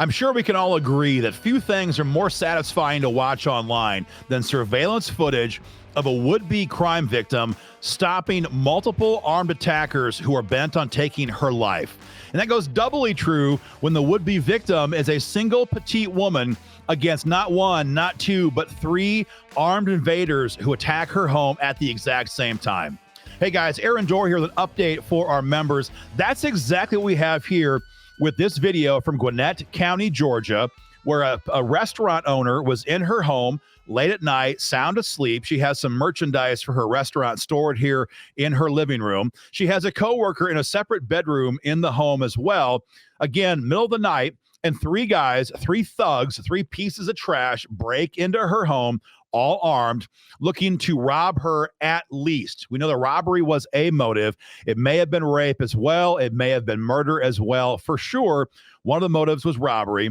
I'm sure we can all agree that few things are more satisfying to watch online than surveillance footage of a would-be crime victim stopping multiple armed attackers who are bent on taking her life. And that goes doubly true when the would-be victim is a single petite woman against not one, not two, but three armed invaders who attack her home at the exact same time. Hey guys, Aaron Dorr here with an update for our members. That's exactly what we have here with this video from Gwinnett County, Georgia, where a restaurant owner was in her home late at night, sound asleep. She has some merchandise for her restaurant stored here in her living room. She has a coworker in a separate bedroom in the home as well. Again, middle of the night, and three guys, three thugs, three pieces of trash break into her home, all armed, looking to rob her at least. We know the robbery was a motive. It may have been rape as well. It may have been murder as well. For sure, one of the motives was robbery.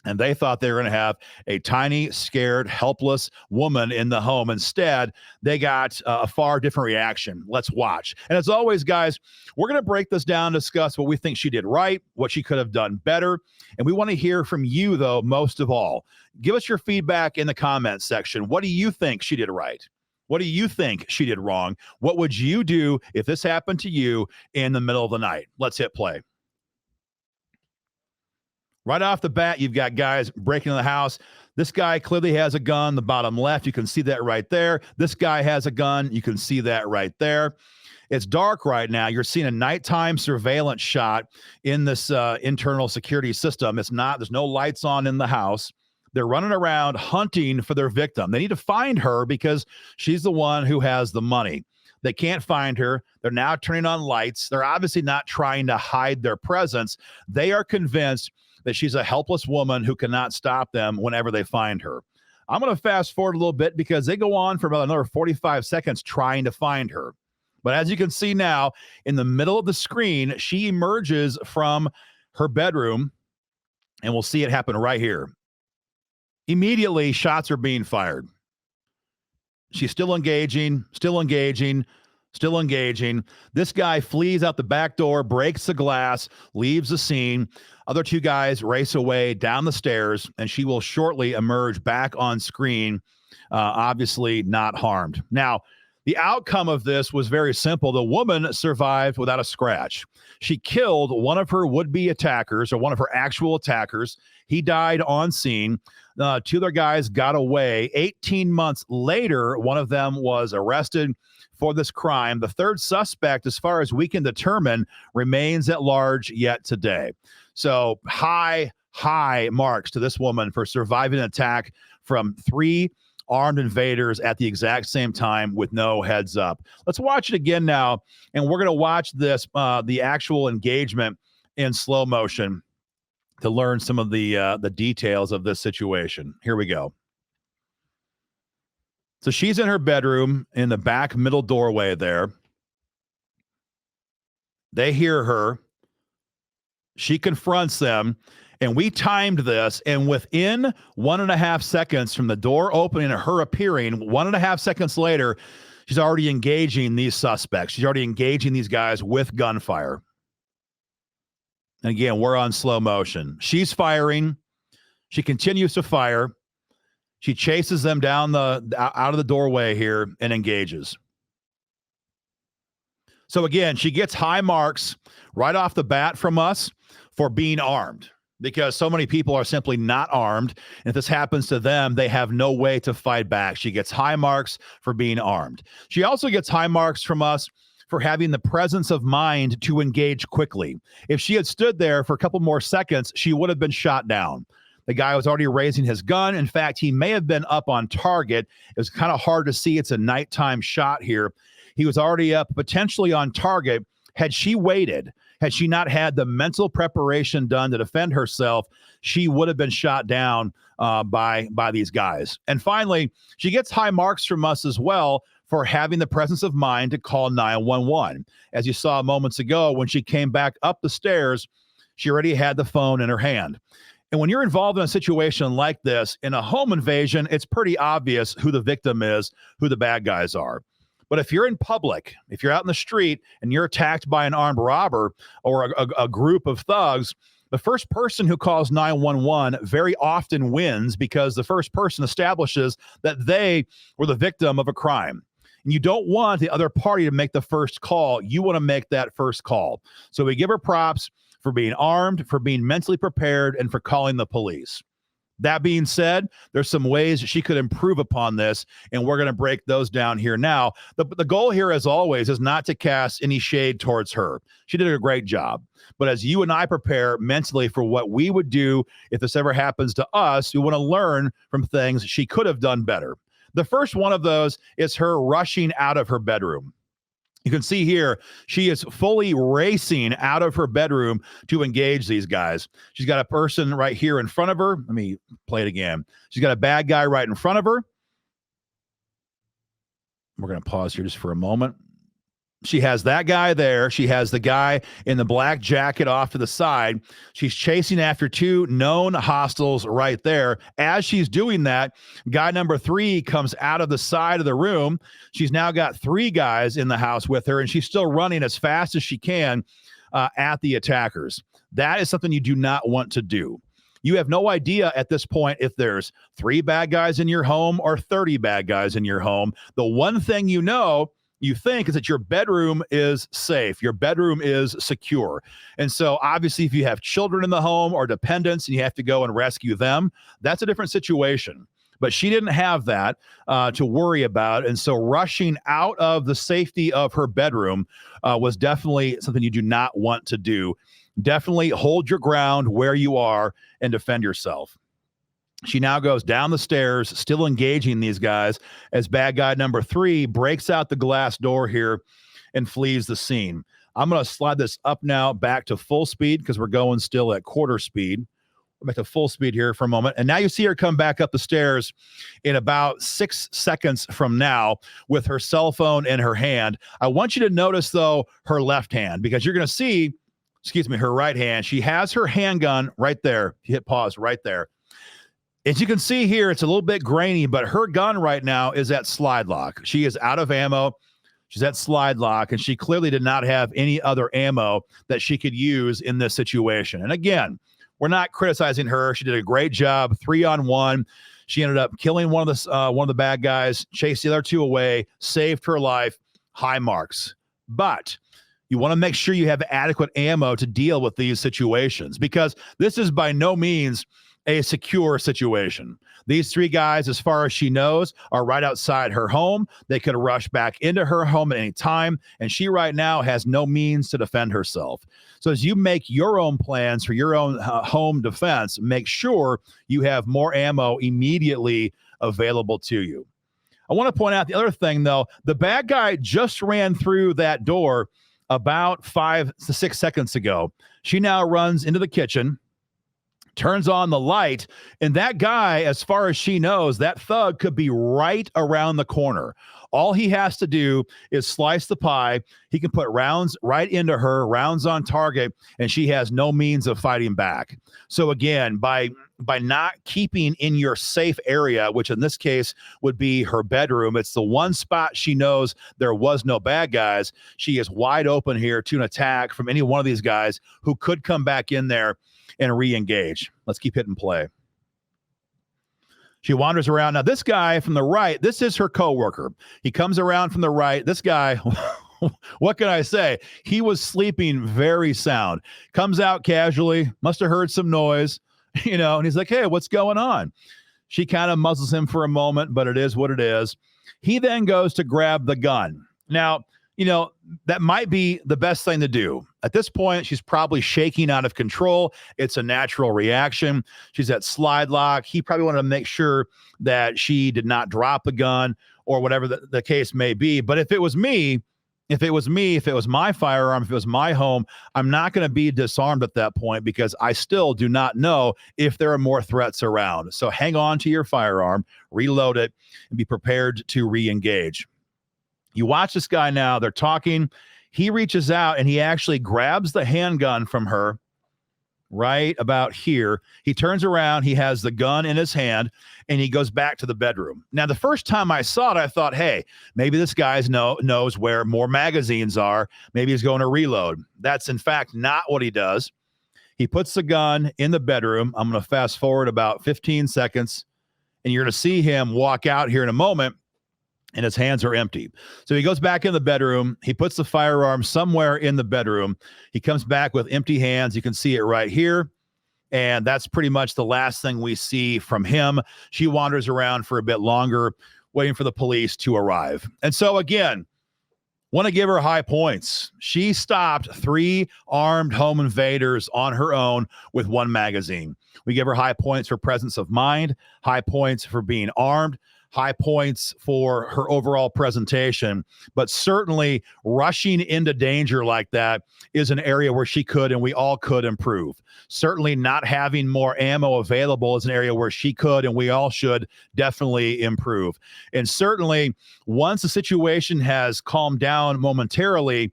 And they thought they were going to have a tiny, scared, helpless woman in the home. Instead, they got a far different reaction. Let's watch. And as always, guys, we're going to break this down, discuss what we think she did right, what she could have done better. And we want to hear from you, though, most of all. Give us your feedback in the comments section. What do you think she did right? What do you think she did wrong? What would you do if this happened to you in the middle of the night? Let's hit play. Right off the bat, you've got guys breaking into the house. This guy clearly has a gun. The bottom left, you can see that right there. This guy has a gun. You can see that right there. It's dark right now. You're seeing a nighttime surveillance shot in this internal security system. There's no lights on in the house. They're running around hunting for their victim. They need to find her because she's the one who has the money. They can't find her. They're now turning on lights. They're obviously not trying to hide their presence. They are convinced that she's a helpless woman who cannot stop them whenever they find her. I'm going to fast forward a little bit because they go on for about another 45 seconds trying to find her. But as you can see now, in the middle of the screen, she emerges from her bedroom, and we'll see it happen right here. Immediately, shots are being fired. She's still engaging, still engaging, still engaging. This guy flees out the back door, breaks the glass, leaves the scene. Other two guys race away down the stairs, and she will shortly emerge back on screen, obviously not harmed. Now, the outcome of this was very simple. The woman survived without a scratch. She killed one of her would-be attackers, or one of her actual attackers. He died on scene. Two other guys got away. 18 months later, one of them was arrested for this crime. The third suspect, as far as we can determine, remains at large yet today. So high marks to this woman for surviving an attack from three armed invaders at the exact same time with no heads up. Let's watch it again now, and we're going to watch this, the actual engagement in slow motion to learn some of the details of this situation. Here we go. So she's in her bedroom in the back middle doorway there. They hear her. She confronts them, and we timed this, and within 1.5 seconds from the door opening and her appearing, 1.5 seconds later, she's already engaging these suspects. She's already engaging these guys with gunfire. And again, we're on slow motion. She's firing. She continues to fire. She chases them down out of the doorway here and engages. So again, she gets high marks right off the bat from us for being armed, because so many people are simply not armed. And if this happens to them, they have no way to fight back. She gets high marks for being armed. She also gets high marks from us for having the presence of mind to engage quickly. If she had stood there for a couple more seconds, she would have been shot down. The guy was already raising his gun. In fact, he may have been up on target. It was kind of hard to see. It's a nighttime shot here. He was already up, potentially on target. Had she waited, had she not had the mental preparation done to defend herself, she would have been shot down by these guys. And finally, she gets high marks from us as well for having the presence of mind to call 911. As you saw moments ago, when she came back up the stairs, she already had the phone in her hand. And when you're involved in a situation like this, in a home invasion, it's pretty obvious who the victim is, who the bad guys are. But if you're in public, if you're out in the street and you're attacked by an armed robber or a group of thugs, The first person who calls 911 very often wins because the first person establishes that they were the victim of a crime. And you don't want the other party to make the first call. You want to make that first call. So we give her props for being armed, for being mentally prepared, and for calling the police. That being said, there's some ways she could improve upon this, and we're going to break those down here now. The goal here, as always, is not to cast any shade towards her. She did a great job. But as you and I prepare mentally for what we would do if this ever happens to us, we want to learn from things she could have done better. The first one of those is her rushing out of her bedroom. You can see here, she is fully racing out of her bedroom to engage these guys. She's got a person right here in front of her. Let me play it again. She's got a bad guy right in front of her. We're going to pause here just for a moment. She has that guy there. She has the guy in the black jacket off to the side. She's chasing after two known hostiles right there. As she's doing that, guy number 3 comes out of the side of the room. She's now got 3 guys in the house with her, and she's still running as fast as she can at the attackers. That is something you do not want to do. You have no idea at this point if there's 3 bad guys in your home or 30 bad guys in your home. The one thing you think is that your bedroom is safe. Your bedroom is secure. And so obviously if you have children in the home or dependents and you have to go and rescue them, that's a different situation. But she didn't have that to worry about. And so rushing out of the safety of her bedroom was definitely something you do not want to do. Definitely hold your ground where you are and defend yourself. She now goes down the stairs, still engaging these guys, as bad guy number 3 breaks out the glass door here and flees the scene. I'm going to slide this up now back to full speed because we're going still at quarter speed. We're back to full speed here for a moment. And now you see her come back up the stairs in about 6 seconds from now with her cell phone in her hand. I want you to notice, though, her left hand, because you're going to see, her right hand. She has her handgun right there. You hit pause right there. As you can see here, it's a little bit grainy, but her gun right now is at slide lock. She is out of ammo. She's at slide lock, and she clearly did not have any other ammo that she could use in this situation. And again, we're not criticizing her. She did a great job, 3-on-1. She ended up killing one of the bad guys, chased the other 2 away, saved her life, high marks. But you want to make sure you have adequate ammo to deal with these situations, because this is by no means a secure situation. These 3 guys, as far as she knows, are right outside her home. They could rush back into her home at any time, and she right now has no means to defend herself. So as you make your own plans for your own home defense, make sure you have more ammo immediately available to you. I want to point out the other thing, though. The bad guy just ran through that door about 5 to 6 seconds ago. She now runs into the kitchen, turns on the light, and that guy, as far as she knows, that thug could be right around the corner. All he has to do is slice the pie. He can put rounds right into her, rounds on target, and she has no means of fighting back. So again, by not keeping in your safe area, which in this case would be her bedroom, it's the one spot she knows there was no bad guys. She is wide open here to an attack from any one of these guys who could come back in there and re-engage. Let's keep hitting play. She wanders around. Now, this guy from the right, this is her coworker. He comes around from the right. This guy, what can I say? He was sleeping very sound. Comes out casually, must have heard some noise, and he's like, hey, what's going on? She kind of muzzles him for a moment, but it is what it is. He then goes to grab the gun. Now, that might be the best thing to do. At this point, she's probably shaking out of control. It's a natural reaction. She's at slide lock. He probably wanted to make sure that she did not drop the gun or whatever the case may be. But if it was me, if it was my firearm, if it was my home, I'm not going to be disarmed at that point because I still do not know if there are more threats around. So hang on to your firearm, reload it, and be prepared to re-engage. You watch this guy now, they're talking. He reaches out and he actually grabs the handgun from her right about here. He turns around, he has the gun in his hand, and he goes back to the bedroom. Now, the first time I saw it, I thought, hey, maybe this guy knows where more magazines are. Maybe he's going to reload. That's, in fact, not what he does. He puts the gun in the bedroom. I'm going to fast forward about 15 seconds, and you're going to see him walk out here in a moment, and his hands are empty. So he goes back in the bedroom. He puts the firearm somewhere in the bedroom. He comes back with empty hands. You can see it right here. And that's pretty much the last thing we see from him. She wanders around for a bit longer, waiting for the police to arrive. And so again, want to give her high points. She stopped 3 armed home invaders on her own with 1 magazine. We give her high points for presence of mind, high points for being armed, high points for her overall presentation, but certainly rushing into danger like that is an area where she could, and we all could, improve. Certainly not having more ammo available is an area where she could, and we all should definitely improve. And certainly once the situation has calmed down momentarily,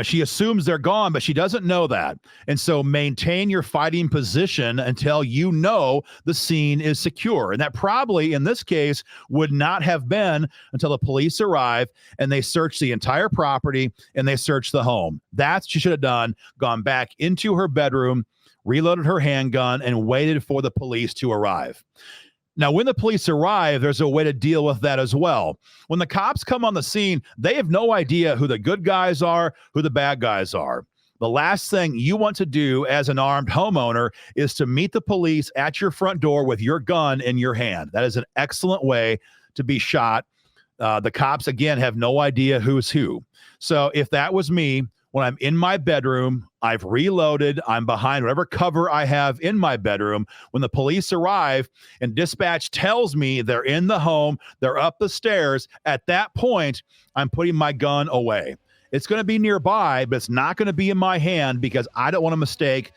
she assumes they're gone, but she doesn't know that. And so maintain your fighting position until the scene is secure. And that probably, in this case, would not have been until the police arrive and they search the entire property and they search the home. That's what she should have done, gone back into her bedroom, reloaded her handgun, and waited for the police to arrive. Now, when the police arrive, there's a way to deal with that as well. When the cops come on the scene, they have no idea who the good guys are, who the bad guys are. The last thing you want to do as an armed homeowner is to meet the police at your front door with your gun in your hand. That is an excellent way to be shot. The cops, again, have no idea who's who. So if that was me, when I'm in my bedroom, I've reloaded, I'm behind whatever cover I have in my bedroom. When the police arrive and dispatch tells me they're in the home, they're up the stairs, at that point, I'm putting my gun away. It's going to be nearby, but it's not going to be in my hand because I don't want to mistake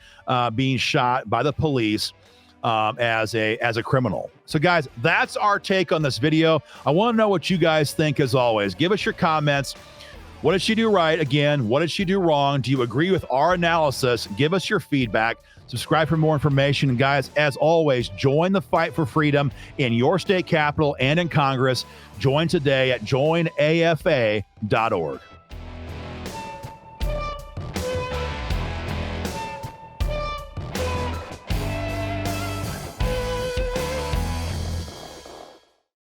being shot by the police as a criminal. So guys, that's our take on this video. I want to know what you guys think. As always, give us your comments. What did she do right? Again, what did she do wrong? Do you agree with our analysis? Give us your feedback. Subscribe for more information. And guys, as always, join the fight for freedom in your state capital and in Congress. Join today at joinafa.org.